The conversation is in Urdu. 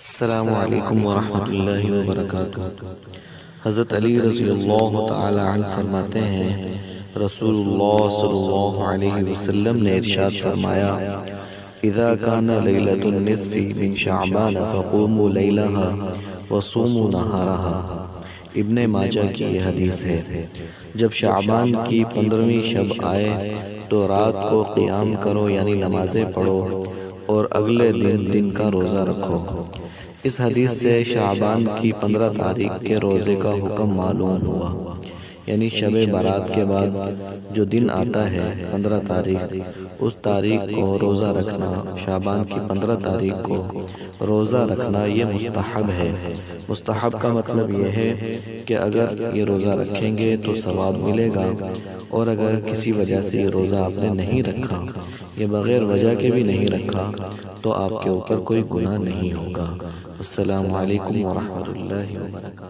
السلام علیکم ورحمۃ اللہ وبرکاتہ۔ حضرت علی رضی اللہ تعالی عنہ فرماتے ہیں، رسول اللہ صلی اللہ علیہ وسلم نے ارشاد فرمایا، اذا كان ليلة النصف من شعبان فقوموا ليلها وصوموا نهارها۔ ابن ماجہ کی یہ حدیث ہے، جب شعبان کی 15ویں شب آئے تو رات کو قیام کرو، یعنی نمازیں پڑھو، اور اگلے دن کا روزہ رکھو۔ اس حدیث سے شعبان کی 15 تاریخ کے روزے کا حکم معلوم ہوا، یعنی شب برات کے بعد جو دن آتا ہے 15 تاریخ، اس تاریخ کو روزہ رکھنا، شعبان کی 15 تاریخ کو روزہ رکھنا یہ مستحب ہے۔ مستحب کا مطلب یہ ہے کہ اگر یہ روزہ رکھیں گے تو ثواب ملے گا، اور اگر کسی وجہ سے یہ روزہ آپ نے نہیں رکھا، یہ بغیر وجہ کے بھی نہیں رکھا، تو آپ کے اوپر کوئی گناہ نہیں ہوگا۔ السلام علیکم ورحمۃ اللہ وبرکاتہ۔